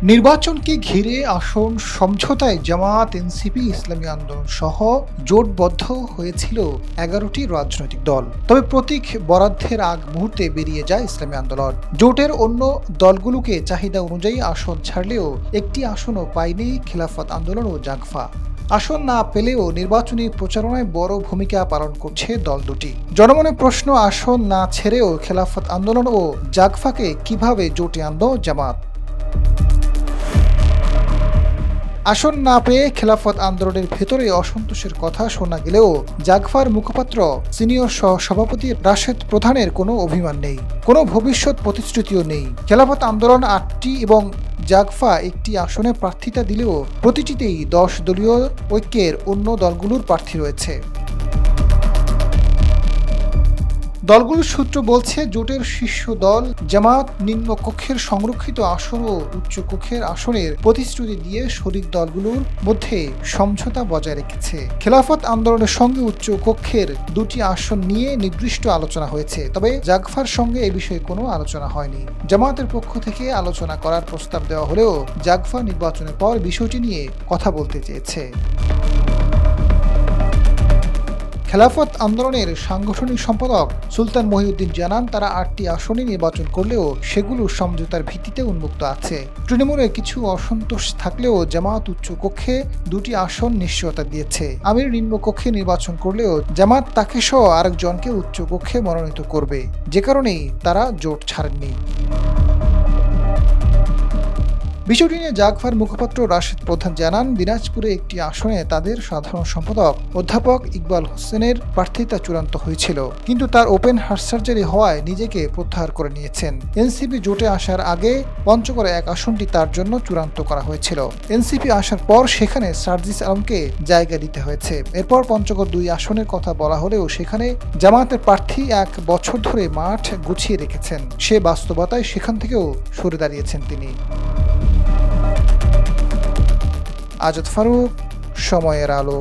নির্বাচনকে ঘিরে আসন সমঝোতায় জামায়াত, এনসিপি, ইসলামী আন্দোলন সহ জোটবদ্ধ হয়েছিল ১১টি রাজনৈতিক দল। তবে প্রতীক বরাদ্দের আগ মুহূর্তে বেরিয়ে যায় ইসলামী আন্দোলন। জোটের অন্য দলগুলোকে চাহিদা অনুযায়ী আসন ছাড়লেও একটি আসনও পায়নি খেলাফত আন্দোলন ও জাগফা। আসন না পেলেও নির্বাচনী প্রচারণায় বড় ভূমিকা পালন করছে দল দুটি। জনমনে প্রশ্ন, আসন না ছেড়েও খেলাফত আন্দোলন ও জাগফাকে কিভাবে জোটে আনল জামায়াত? আসন না পেয়ে খেলাফত আন্দোলনের ভেতরে অসন্তোষের কথা শোনা গেলেও জাগফার মুখপাত্র সিনিয়র সভাপতি রাশেদ প্রধানের কোনো অভিমান নেই, কোনো ভবিষ্যৎ প্রতিশ্রুতিও নেই। খেলাফত আন্দোলন ৮টি এবং জাগফা একটি আসনে প্রার্থিতা দিলেও প্রতিটিতেই ১০ দলীয় ঐক্যের অন্য দলগুলোর প্রার্থী রয়েছে। দলগুলোর সূত্র বলছে, জোটের শীর্ষ দল জামায়াত নিম্নকক্ষের সংরক্ষিত আসন ও উচ্চকক্ষের আসনের প্রতিশ্রুতি দিয়ে শরিক দলগুলোর মধ্যে সমঝোতা বজায় রেখেছে। খেলাফত আন্দোলনের সঙ্গে উচ্চকক্ষের দুটি আসন নিয়ে নির্দিষ্ট আলোচনা হয়েছে, তবে জাগফার সঙ্গে এ বিষয়ে কোনো আলোচনা হয়নি। জামায়াতের পক্ষ থেকে আলোচনা করার প্রস্তাব দেওয়া হলেও জাগফা নির্বাচনের পর বিষয়টি নিয়ে কথা বলতে চেয়েছে। খেলাফত আন্দোলনের সাংগঠনিক সম্পাদক সুলতান মহিউদ্দিন জানান, তারা ৮টি আসনে নির্বাচন করলেও সেগুলো সমঝোতার ভিত্তিতে উন্মুক্ত আছে। তৃণমূলের কিছু অসন্তোষ থাকলেও জামায়াত উচ্চ কক্ষে দুটি আসন নিশ্চয়তা দিয়েছে। আমির নিম্নকক্ষে নির্বাচন করলেও জামায়াত তাকে সহ আরেকজনকে উচ্চ কক্ষে মনোনীত করবে, যে কারণেই তারা জোট ছাড়েননি। বিষয়টি নিয়ে জাগফার মুখপাত্র রাশেদ প্রধান জানান, দিনাজপুরে একটি আসনে তাদের সাধারণ সম্পাদক অধ্যাপক ইকবাল হোসেনের প্রার্থিতা চূড়ান্ত হয়েছিল, কিন্তু তার ওপেন হার্ট সার্জারি হওয়ায় নিজেকে প্রত্যাহার করে নিয়েছেন। এনসিপি জোটে আসার আগে পঞ্চগড়ে এক আসনটি তার জন্য চূড়ান্ত করা হয়েছিল। এনসিপি আসার পর সেখানে সার্জিস আলমকে জায়গা দিতে হয়েছে। এরপর পঞ্চগড় ২ আসনের কথা বলা হলেও সেখানে জামায়াতের প্রার্থী ১ বছর ধরে মাঠ গুছিয়ে রেখেছেন। সে বাস্তবতায় সেখান থেকেও সরে দাঁড়িয়েছেন তিনি। আজাদ ফারুক, সময়ের আলো।